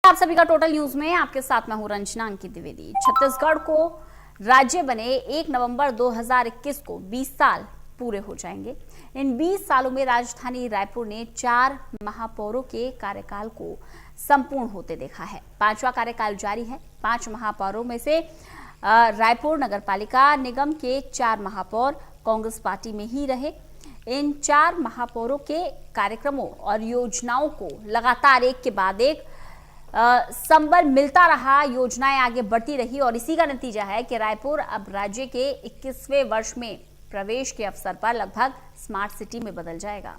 आप सभी का टोटल न्यूज में आपके साथ मैं हूं रंजना अंकित द्विवेदी। छत्तीसगढ़ को राज्य बने 1 नवंबर 2021 को 20 साल पूरे हो जाएंगे। इन 20 सालों में राजधानी रायपुर ने 4 महापौरों के कार्यकाल को संपूर्ण होते देखा है। 5वां कार्यकाल जारी है। 5 महापौरों में से रायपुर नगरपालिका निगम के 4 महापौर कांग्रेस पार्टी में ही रहे। इन 4 महापौरों के कार्यक्रमों और योजनाओं को लगातार एक के बाद एक संबल मिलता रहा, योजनाएं आगे बढ़ती रही और इसी का नतीजा है कि रायपुर अब राज्य के 21वें वर्ष में प्रवेश के अवसर पर लगभग स्मार्ट सिटी में बदल जाएगा।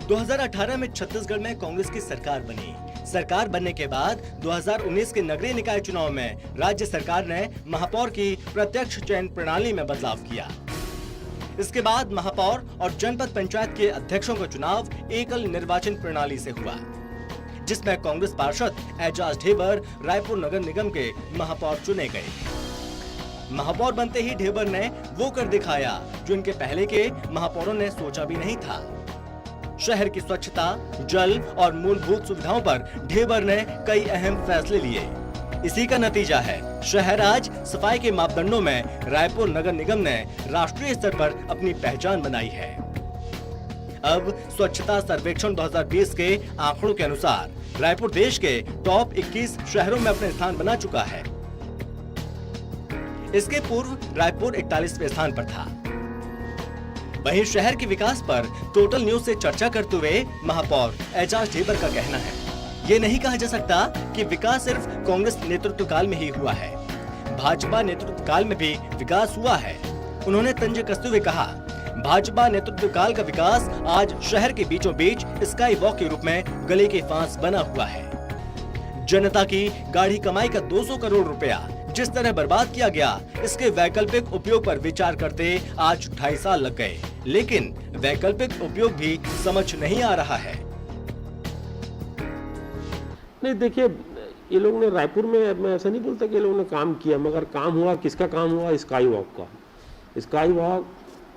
दो 2018 में छत्तीसगढ़ में कांग्रेस की सरकार बनी। सरकार बनने के बाद 2019 के नगरीय निकाय चुनाव में राज्य सरकार ने महापौर की प्रत्यक्ष चयन प्रणाली में बदलाव किया। इसके बाद महापौर और जनपद पंचायत के अध्यक्षों का चुनाव एकल निर्वाचन प्रणाली से हुआ, जिसमें कांग्रेस पार्षद एजाज ढेबर रायपुर नगर निगम के महापौर चुने गए। महापौर बनते ही ढेबर ने वो कर दिखाया जो इनके पहले के महापौरों ने सोचा भी नहीं था। शहर की स्वच्छता, जल और मूलभूत सुविधाओं पर ढेबर ने कई अहम फैसले लिए। इसी का नतीजा है शहर आज सफाई के मापदंडों में रायपुर नगर निगम ने राष्ट्रीय स्तर पर अपनी पहचान बनाई है। अब स्वच्छता सर्वेक्षण 2020 के आंकड़ों के अनुसार रायपुर देश के टॉप 21 शहरों में अपने स्थान बना चुका है। इसके पूर्व रायपुर 41वें स्थान पर था। वहीं शहर के विकास पर टोटल न्यूज से चर्चा करते हुए महापौर एजाज ढेबर का कहना है, ये नहीं कहा जा सकता कि विकास सिर्फ कांग्रेस नेतृत्व काल में ही हुआ है, भाजपा नेतृत्व काल में भी विकास हुआ है। उन्होंने तंज कसते हुए कहा, भाजपा नेतृत्व काल का विकास आज शहर के बीचों बीच स्काई वॉक के रूप में गले के पास बना हुआ है। जनता की गाढ़ी कमाई का 200 करोड़ रुपया जिस तरह बर्बाद किया गया, इसके वैकल्पिक उपयोग पर विचार करते आज 2.5 साल लग गए, लेकिन वैकल्पिक उपयोग भी समझ नहीं आ रहा है। नहीं, देखिए, ये लोग ने रायपुर में, मैं ऐसा नहीं बोलता कि ये लोगों ने काम किया, मगर काम हुआ, किसका काम हुआ? स्काई वॉक का। स्काई वॉक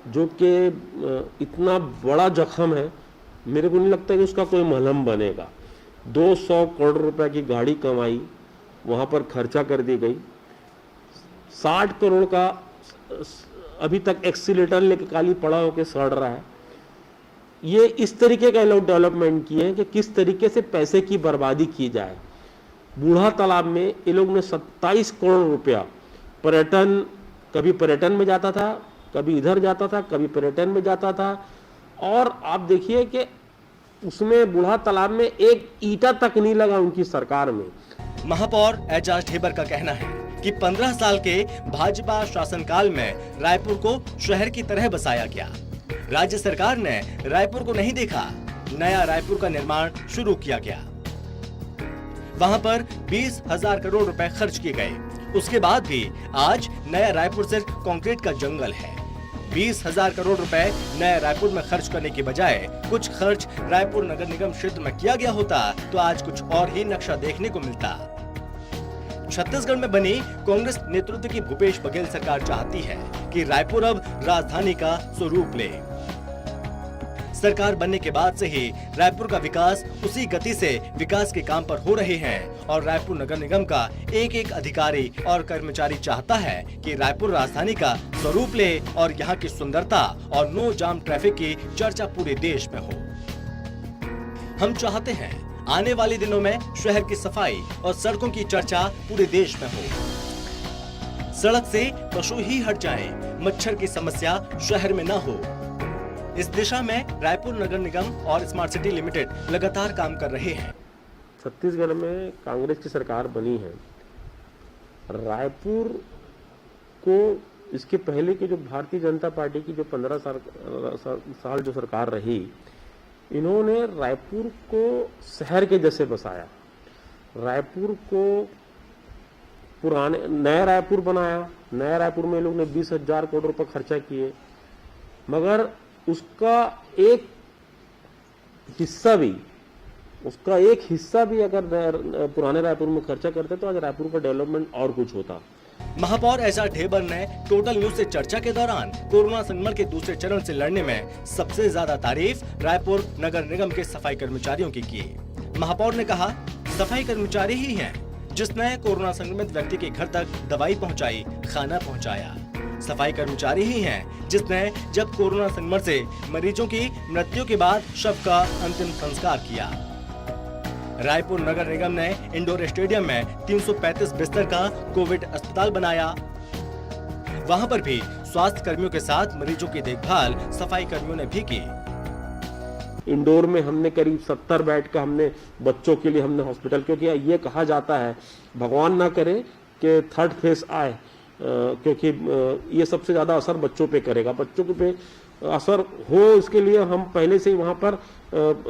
जो कि इतना बड़ा जख्म है, मेरे को नहीं लगता कि उसका कोई मलहम बनेगा। 200 करोड़ रुपए की गाड़ी कमाई वहां पर खर्चा कर दी गई। 60 करोड़ का अभी तक एक्सीलेटर लेके काली पड़ा होकर सड़ रहा है। ये इस तरीके का लोग डेवलपमेंट किए हैं कि किस तरीके से पैसे की बर्बादी की जाए। बूढ़ा तालाब में ये लोग ने 27 करोड़ रुपया पर्यटन, कभी पर्यटन में जाता था, कभी इधर जाता था, कभी पर्यटन में जाता था, और आप देखिए कि उसमें बूढ़ा तालाब में एक ईंटा तक नहीं लगा उनकी सरकार में। महापौर एजाज ढेबर का कहना है कि 15 साल के भाजपा शासनकाल में रायपुर को शहर की तरह बसाया गया। राज्य सरकार ने रायपुर को नहीं देखा, नया रायपुर का निर्माण शुरू किया गया। वहां पर 20,000 करोड़ रुपए खर्च किए गए। उसके बाद भी आज नया रायपुर सिर्फ कंक्रीट का जंगल है। 20,000 करोड़ रुपए नए रायपुर में खर्च करने के बजाय कुछ खर्च रायपुर नगर निगम क्षेत्र में किया गया होता तो आज कुछ और ही नक्शा देखने को मिलता। छत्तीसगढ़ में बनी कांग्रेस नेतृत्व की भूपेश बघेल सरकार चाहती है कि रायपुर अब राजधानी का स्वरूप ले। सरकार बनने के बाद से ही रायपुर का विकास उसी गति से विकास के काम पर हो रहे हैं और रायपुर नगर निगम का एक एक अधिकारी और कर्मचारी चाहता है कि रायपुर राजधानी का स्वरूप ले और यहाँ की सुंदरता और नो जाम ट्रैफिक की चर्चा पूरे देश में हो। हम चाहते हैं आने वाले दिनों में शहर की सफाई और सड़कों की चर्चा पूरे देश में हो। सड़क से पशु ही हट जाएं, मच्छर की समस्या शहर में न हो। इस दिशा में रायपुर नगर निगम और स्मार्ट सिटी लिमिटेड लगातार काम कर रहे हैं। छत्तीसगढ़ में कांग्रेस की सरकार बनी है। रायपुर को इसके पहले की जो भारतीय जनता पार्टी की जो 15 साल जो सरकार रही, इन्होंने रायपुर को शहर के जैसे बसाया। रायपुर को पुराने नया रायपुर बनाया। नया रायपुर में लोग ने 20,000 करोड़ रुपए खर्चा किए, मगर उसका एक हिस्सा भी अगर पुराने रायपुर में खर्चा करते तो आज रायपुर का डेवलपमेंट और कुछ होता। महापौर एजाज ढेबर ने टोटल न्यूज से चर्चा के दौरान कोरोना संक्रमण के दूसरे चरण से लड़ने में सबसे ज्यादा तारीफ रायपुर नगर निगम के सफाई कर्मचारियों की महापौर ने कहा, सफाई कर्मचारी ही हैं जिसने कोरोना संक्रमित व्यक्ति के घर तक दवाई पहुंचाई, खाना पहुंचाया। सफाई कर्मचारी ही हैं जिसने जब कोरोना संक्रमण से मरीजों की मृत्यु के बाद शव का अंतिम संस्कार किया। रायपुर नगर निगम ने इंडोर स्टेडियम में 335 बिस्तर का कोविड अस्पताल बनाया। वहां पर भी स्वास्थ्य कर्मियों के साथ मरीजों की देखभाल सफाई कर्मियों ने भी की। इंडोर में हमने करीब 70 बेड का हमने बच्चों के लिए हमने हॉस्पिटल, क्योंकि ये कहा जाता है भगवान ना करे कि थर्ड फेज आए, क्योंकि ये सबसे ज्यादा असर बच्चों पे करेगा। बच्चों पे असर हो इसके लिए हम पहले से ही वहाँ पर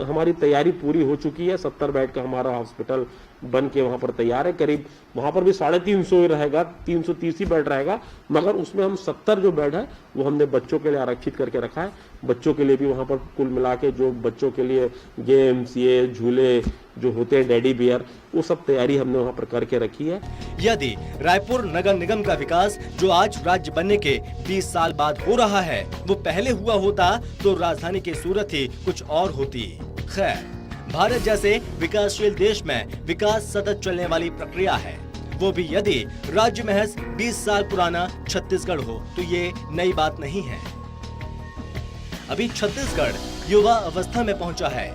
हमारी तैयारी पूरी हो चुकी है। 70 बेड का हमारा हॉस्पिटल बन के वहाँ पर तैयार है। करीब वहाँ पर भी 350 ही रहेगा, 330 ही बेड रहेगा, मगर उसमें हम 70 जो बेड है वो हमने बच्चों के लिए आरक्षित करके रखा है। बच्चों के लिए भी वहाँ पर कुल मिला के जो बच्चों के लिए गेम्स, ये झूले जो होते हैं डैडी बियर, वो सब तैयारी हमने वहाँ पर करके रखी है। यदि रायपुर नगर निगम का विकास जो आज राज्य बनने के 20 साल बाद हो रहा है वो पहले हुआ होता तो राजधानी की सूरत ही कुछ और होती। खैर, भारत जैसे विकासशील देश में विकास सतत चलने वाली प्रक्रिया है, वो भी यदि राज्य महज 20 साल पुराना छत्तीसगढ़ हो तो ये नई बात नहीं है। अभी छत्तीसगढ़ युवा अवस्था में पहुंचा है।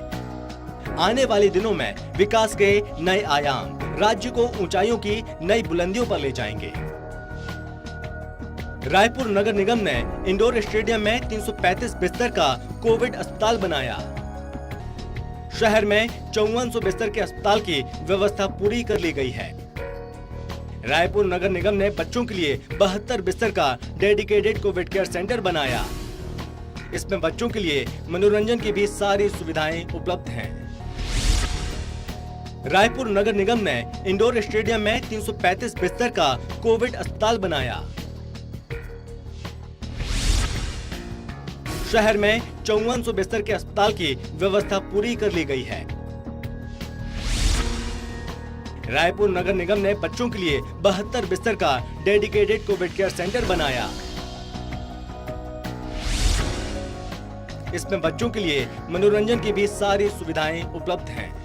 आने वाले दिनों में विकास के नए आयाम राज्य को ऊंचाइयों की नई बुलंदियों पर ले जाएंगे। रायपुर नगर निगम ने इंडोर स्टेडियम में 335 बिस्तर का कोविड अस्पताल बनाया। शहर में 5400 बिस्तर के अस्पताल की व्यवस्था पूरी कर ली गई है। रायपुर नगर निगम ने बच्चों के लिए 72 बिस्तर का डेडिकेटेड कोविड केयर सेंटर बनाया। इसमें बच्चों के लिए मनोरंजन की भी सारी सुविधाएं उपलब्ध हैं। रायपुर नगर निगम ने इंडोर स्टेडियम में 335 बिस्तर का कोविड अस्पताल बनाया। शहर में 5400 बिस्तर के अस्पताल की व्यवस्था पूरी कर ली गई है। रायपुर नगर निगम ने बच्चों के लिए 72 बिस्तर का डेडिकेटेड कोविड केयर सेंटर बनाया। इसमें बच्चों के लिए मनोरंजन की भी सारी सुविधाएं उपलब्ध हैं।